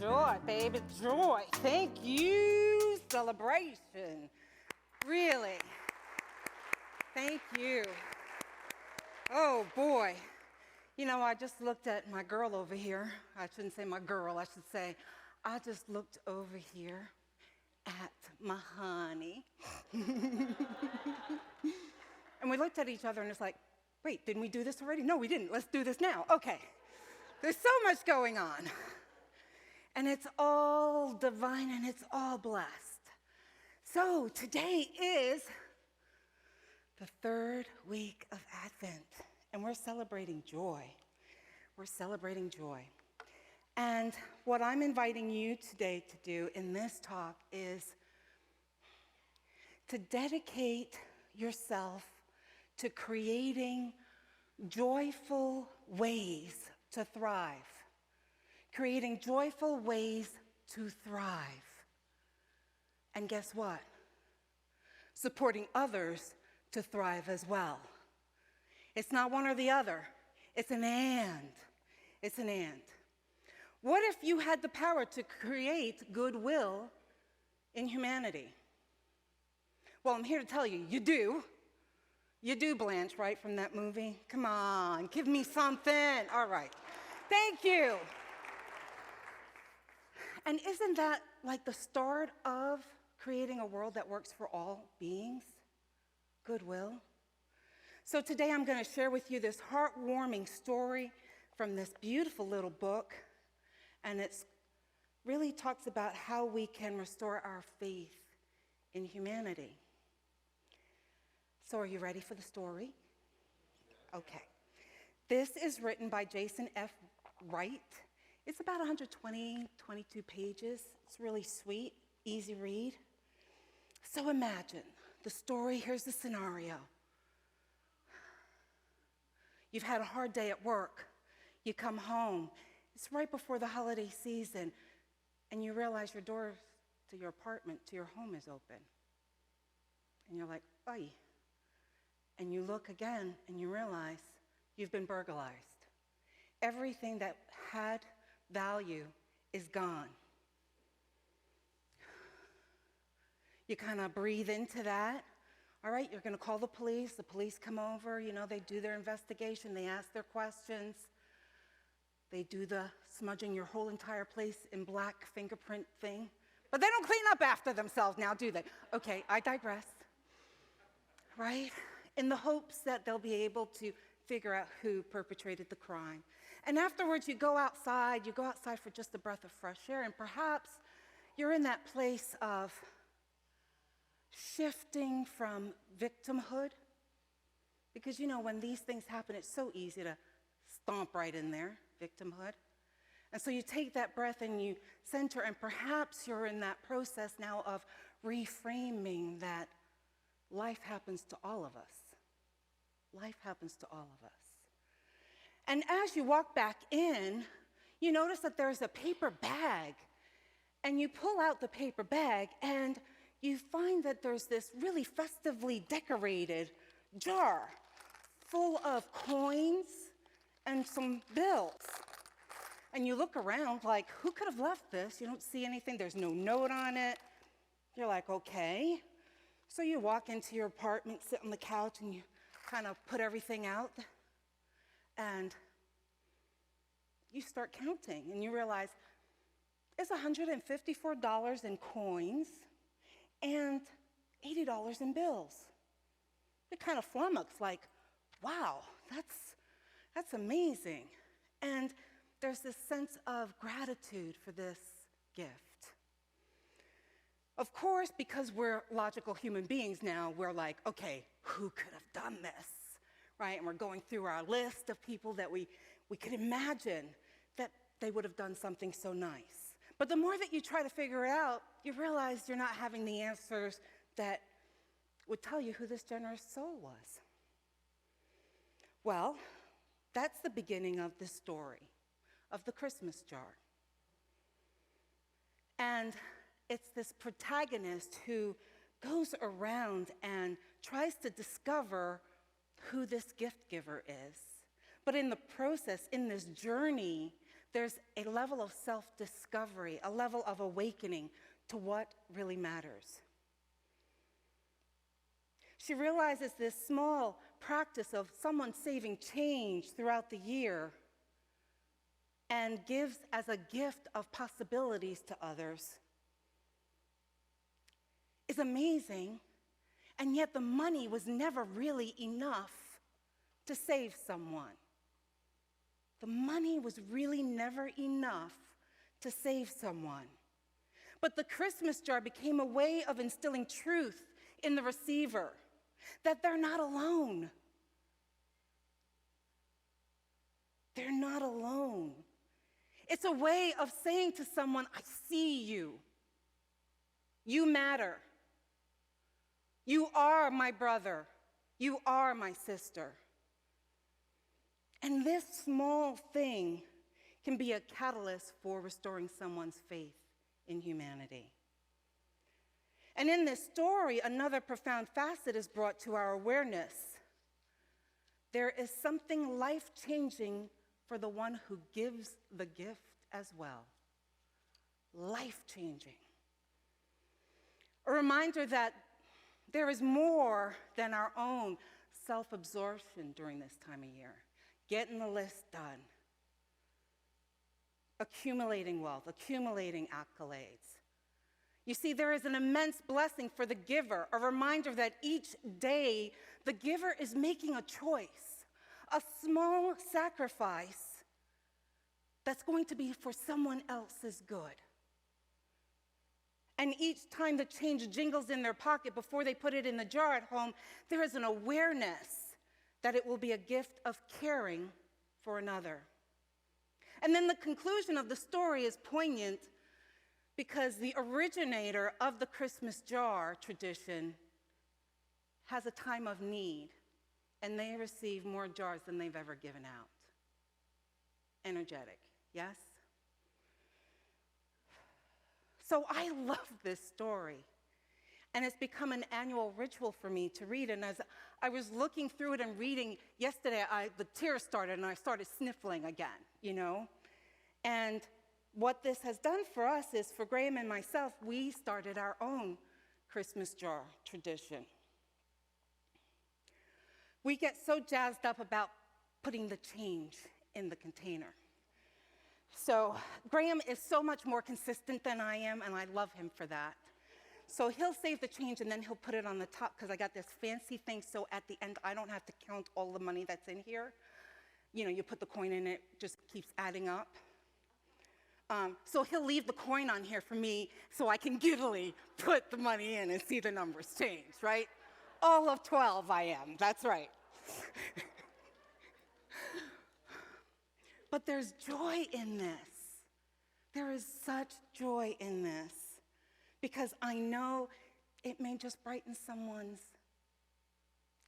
joy, baby, joy. Thank you, celebration. Really. Thank you. Oh, boy. You know, I just looked at my girl over here. I shouldn't say my girl, I should say, I just looked over here at my honey. And we looked at each other and it's like, wait, didn't we do this already? No, we didn't. Let's do this now. Okay. There's so much going on. And it's all divine and it's all blessed. So today is the third week of Advent, and we're celebrating joy. We're celebrating joy. And what I'm inviting you today to do in this talk is to dedicate yourself to creating joyful ways to thrive. Creating joyful ways to thrive. And guess what? Supporting others to thrive as well. It's not one or the other. It's an and. It's an and. What if you had the power to create goodwill in humanity? Well, I'm here to tell you, you do. You do, Blanche, right, from that movie? Come on, give me something. All right. Thank you. And isn't that like the start of creating a world that works for all beings? Goodwill. So today I'm going to share with you this heartwarming story from this beautiful little book, and it really talks about how we can restore our faith in humanity. So are you ready for the story? Okay. This is written by Jason F. Wright. It's about 120, 22 pages. It's really sweet, easy read. So imagine the story. Here's the scenario. You've had a hard day at work. You come home. It's right before the holiday season, and you realize your door to your apartment, to your home is open. And you're like, "Oy." And you look again, and you realize you've been burglarized. Everything that had value is gone. You kind of breathe into that. All right, you're going to call the police. The police come over. You know, they do their investigation. They ask their questions. They do the smudging your whole entire place in black fingerprint thing. But they don't clean up after themselves now, do they? Okay, I digress. Right? In the hopes that they'll be able to figure out who perpetrated the crime. And afterwards, you go outside for just a breath of fresh air, and perhaps you're in that place of shifting from victimhood. Because, you know, when these things happen, it's so easy to stomp right in there, victimhood. And so you take that breath and you center, and perhaps you're in that process now of reframing that life happens to all of us. Life happens to all of us. And as you walk back in, you notice that there's a paper bag. And you pull out the paper bag, and you find that there's this really festively decorated jar full of coins and some bills. And you look around like, who could have left this? You don't see anything. There's no note on it. You're like, okay. So you walk into your apartment, sit on the couch, and you kind of put everything out. And you start counting, and you realize it's $154 in coins and $80 in bills. You're kind of flummoxed, like, wow, that's amazing. And there's this sense of gratitude for this gift. Of course, because we're logical human beings now, we're like, okay, who could have done this, right? And we're going through our list of people that we could imagine that they would have done something so nice. But the more that you try to figure it out, you realize you're not having the answers that would tell you who this generous soul was. Well, that's the beginning of the story of the Christmas jar. And it's this protagonist who goes around and tries to discover who this gift giver is. But in the process, in this journey, there's a level of self-discovery, a level of awakening to what really matters. She realizes this small practice of someone saving change throughout the year and gives as a gift of possibilities to others is amazing, and yet the money was never really enough to save someone. The money was really never enough to save someone. But the Christmas jar became a way of instilling truth in the receiver, that they're not alone. They're not alone. It's a way of saying to someone, I see you. You matter. You are my brother. You are my sister. And this small thing can be a catalyst for restoring someone's faith in humanity. And in this story, another profound facet is brought to our awareness. There is something life-changing for the one who gives the gift as well. Life-changing. A reminder that there is more than our own self-absorption during this time of year. Getting the list done. Accumulating wealth, accumulating accolades. You see, there is an immense blessing for the giver, a reminder that each day the giver is making a choice, a small sacrifice that's going to be for someone else's good. And each time the change jingles in their pocket before they put it in the jar at home, there is an awareness that it will be a gift of caring for another. And then the conclusion of the story is poignant because the originator of the Christmas jar tradition has a time of need, and they receive more jars than they've ever given out. Energetic, yes? So I love this story, and it's become an annual ritual for me to read. And as I was looking through it and reading yesterday, the tears started, and I started sniffling again, you know? And what this has done for us is, for Graham and myself, we started our own Christmas jar tradition. We get so jazzed up about putting the change in the container. So Graham is so much more consistent than I am, and I love him for that. So he'll save the change, and then he'll put it on the top, because I got this fancy thing, so at the end, I don't have to count all the money that's in here. You know, you put the coin in, it just keeps adding up. So he'll leave the coin on here for me so I can giddily put the money in and see the numbers change, right? All of 12 I am, that's right. But there's joy in this. There is such joy in this, because I know it may just brighten someone's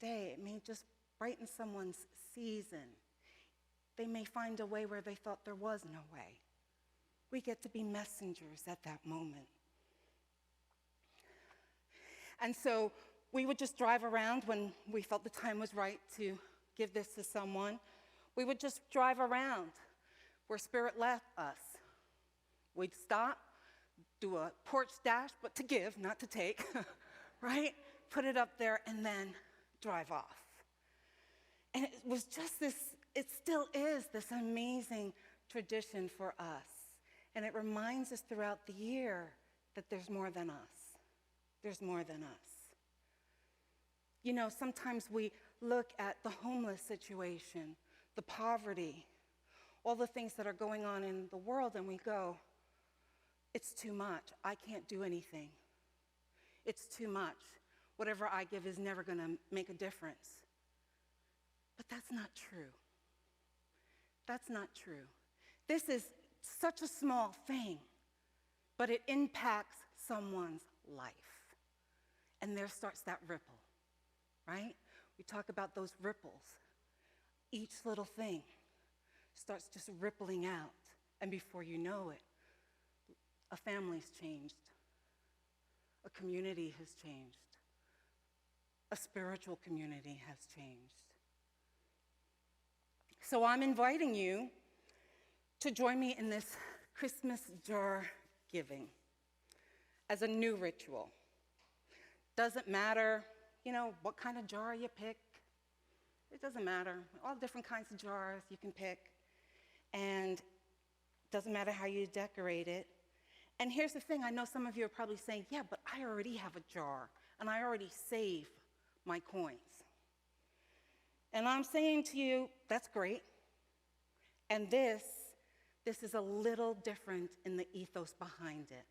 day. It may just brighten someone's season. They may find a way where they thought there was no way. We get to be messengers at that moment. And so we would just drive around when we felt the time was right to give this to someone. We would just drive around where Spirit led us. We'd stop, do a porch dash, but to give, not to take, right? Put it up there and then drive off. And it was just this, it still is this amazing tradition for us. And it reminds us throughout the year that there's more than us. There's more than us. You know, sometimes we look at the homeless situation, the poverty, all the things that are going on in the world, and we go, it's too much. I can't do anything. It's too much. Whatever I give is never going to make a difference. But that's not true. That's not true. This is such a small thing, but it impacts someone's life. And there starts that ripple, right? We talk about those ripples. Each little thing starts just rippling out, and before you know it, a family's changed, a community has changed, a spiritual community has changed. So I'm inviting you to join me in this Christmas jar giving as a new ritual. Doesn't matter, what kind of jar you pick. It doesn't matter. All different kinds of jars you can pick. And doesn't matter how you decorate it. And here's the thing, I know some of you are probably saying, yeah, but I already have a jar, and I already save my coins. And I'm saying to you, that's great. And this is a little different in the ethos behind it.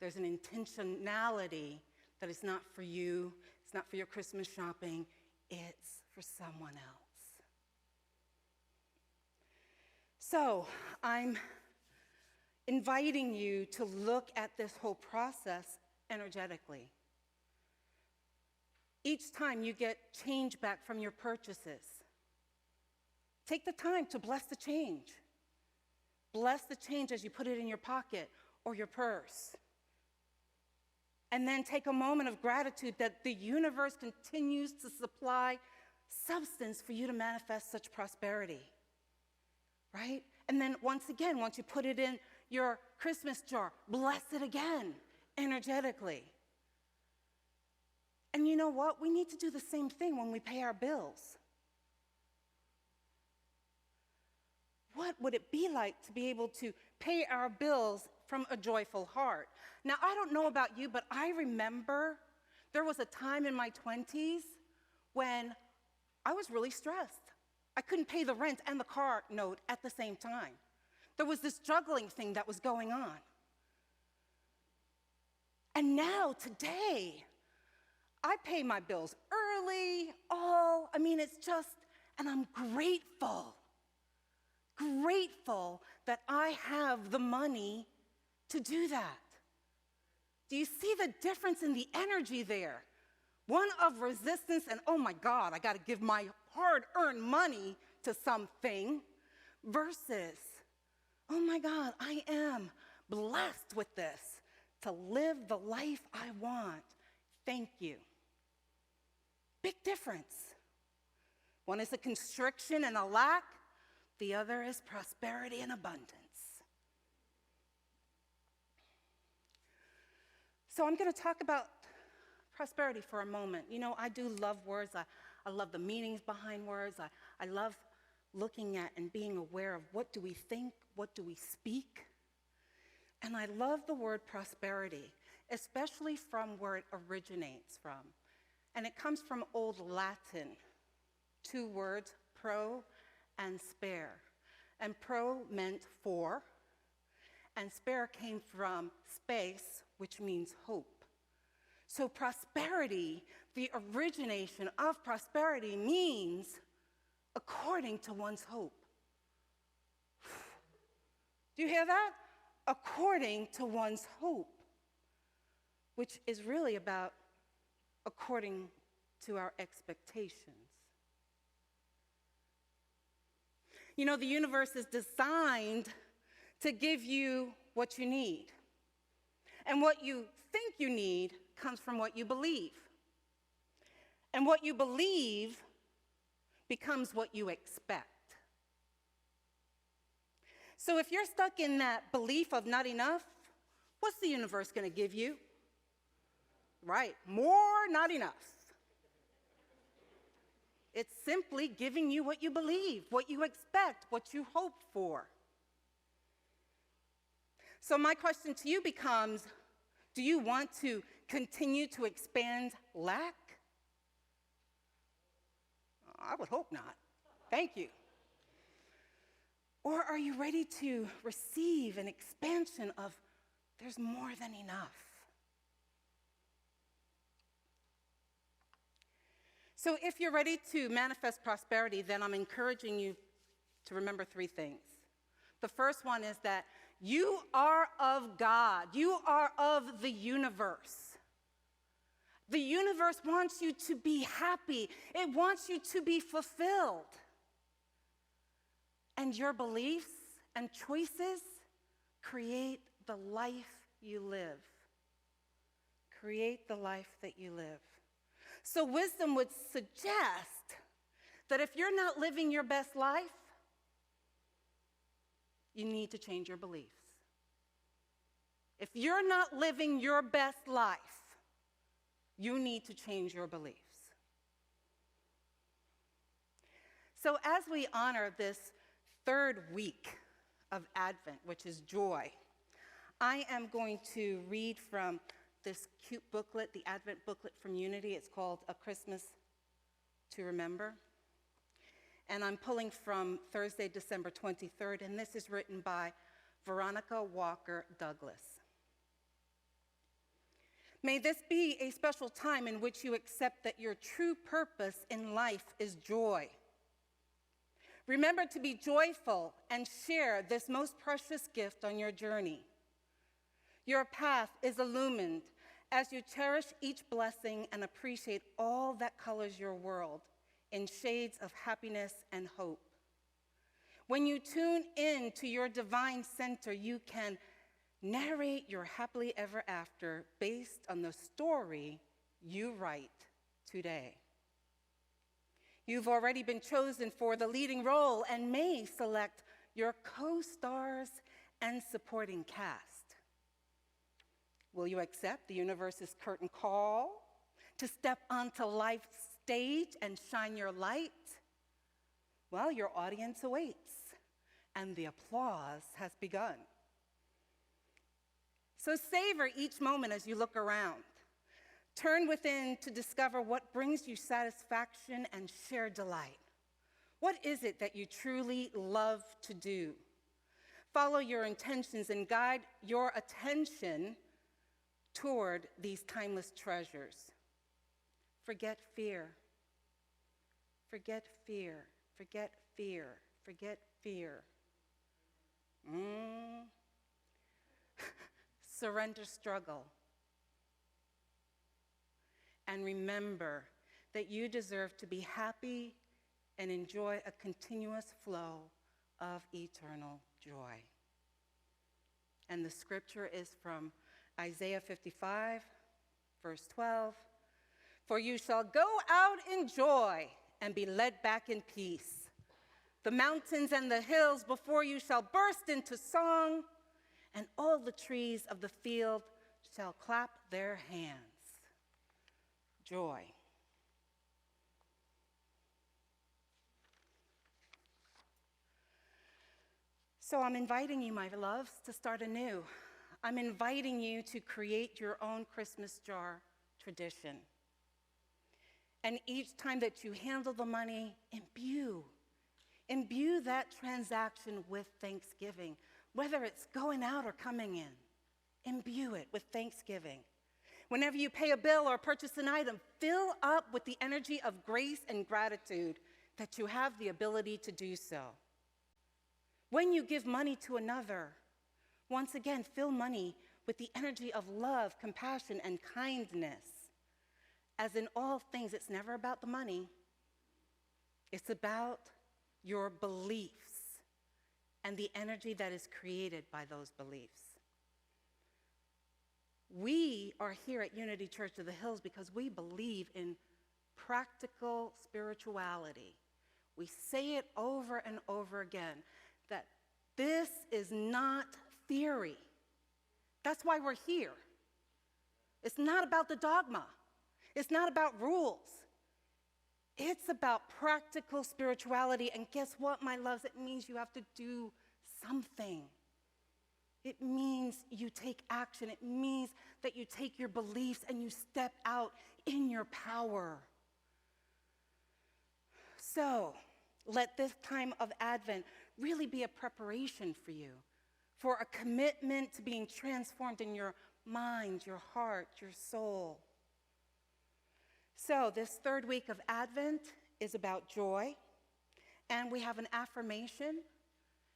There's an intentionality that is not for you, it's not for your Christmas shopping, it's for someone else. So I'm inviting you to look at this whole process energetically. Each time you get change back from your purchases, take the time to bless the change. Bless the change as you put it in your pocket or your purse. And then take a moment of gratitude that the universe continues to supply substance for you to manifest such prosperity, right? And then once again, once you put it in your Christmas jar, bless it again energetically. And you know what? We need to do the same thing when we pay our bills. What would it be like to be able to pay our bills from a joyful heart? Now, I don't know about you, but I remember there was a time in my 20s when I was really stressed. I couldn't pay the rent and the car note at the same time. There was this juggling thing that was going on. And now, today, I pay my bills early, and I'm grateful that I have the money to do that. Do you see the difference in the energy there? One of resistance and, oh my God, I got to give my hard-earned money to something, versus, oh my God, I am blessed with this to live the life I want. Thank you. Big difference. One is a constriction and a lack. The other is prosperity and abundance. So I'm going to talk about prosperity for a moment. I do love words. I love the meanings behind words. I love looking at and being aware of what do we think, what do we speak. And I love the word prosperity, especially from where it originates from. And it comes from Old Latin, two words, pro and spare. And pro meant for, and spare came from space, which means hope. So prosperity, the origination of prosperity, means according to one's hope. Do you hear that? According to one's hope, which is really about according to our expectations. The universe is designed to give you what you need. And what you think you need comes from what you believe. And what you believe becomes what you expect. So if you're stuck in that belief of not enough, what's the universe going to give you? Right, more not enough. It's simply giving you what you believe, what you expect, what you hope for. So my question to you becomes, do you want to continue to expand lack? I would hope not. Thank you. Or are you ready to receive an expansion of there's more than enough? So if you're ready to manifest prosperity, then I'm encouraging you to remember three things. The first one is that you are of God. You are of the universe. The universe wants you to be happy. It wants you to be fulfilled. And your beliefs and choices create the life you live. Create the life that you live. So wisdom would suggest that if you're not living your best life, you need to change your beliefs. If you're not living your best life, you need to change your beliefs. So as we honor this third week of Advent, which is joy, I am going to read from this cute booklet, the Advent booklet from Unity. It's called A Christmas to Remember. And I'm pulling from Thursday, December 23rd, and this is written by Veronica Walker Douglas. May this be a special time in which you accept that your true purpose in life is joy. Remember to be joyful and share this most precious gift on your journey. Your path is illumined as you cherish each blessing and appreciate all that colors your world in shades of happiness and hope. When you tune in to your divine center, you can narrate your happily ever after based on the story you write today. You've already been chosen for the leading role and may select your co-stars and supporting cast. Will you accept the universe's curtain call to step onto life's stage and shine your light? Well, your audience awaits, and the applause has begun. So savor each moment as you look around. Turn within to discover what brings you satisfaction and share delight. What is it that you truly love to do? Follow your intentions and guide your attention toward these timeless treasures. Forget fear. Forget fear. Forget fear. Forget fear. Surrender struggle. And remember that you deserve to be happy and enjoy a continuous flow of eternal joy. And the scripture is from Isaiah 55, verse 12. For you shall go out in joy and be led back in peace. The mountains and the hills before you shall burst into song, and all the trees of the field shall clap their hands. Joy. So I'm inviting you, my loves, to start anew. I'm inviting you to create your own Christmas jar tradition. And each time that you handle the money, imbue that transaction with thanksgiving, whether it's going out or coming in. Imbue it with thanksgiving. Whenever you pay a bill or purchase an item, fill up with the energy of grace and gratitude that you have the ability to do so. When you give money to another, once again, fill money with the energy of love, compassion, and kindness. As in all things, it's never about the money. It's about your beliefs and the energy that is created by those beliefs. We are here at Unity Church of the Hills because we believe in practical spirituality. We say it over and over again, that this is not theory. That's why we're here. It's not about the dogma. It's not about rules. It's about practical spirituality. And guess what, my loves? It means you have to do something. It means you take action. It means that you take your beliefs and you step out in your power. So let this time of Advent really be a preparation for you, for a commitment to being transformed in your mind, your heart, your soul. So this third week of Advent is about joy, and we have an affirmation,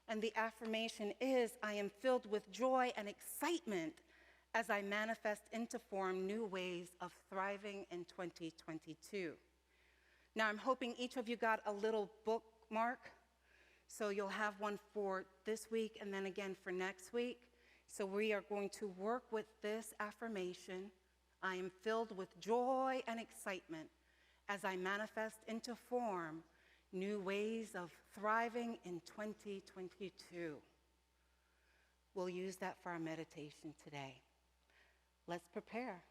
and the affirmation is, I am filled with joy and excitement as I manifest into form new ways of thriving in 2022. Now, I'm hoping each of you got a little bookmark, so you'll have one for this week and then again for next week. So we are going to work with this affirmation. I am filled with joy and excitement as I manifest into form new ways of thriving in 2022. we'll use that for our meditation today. Let's prepare.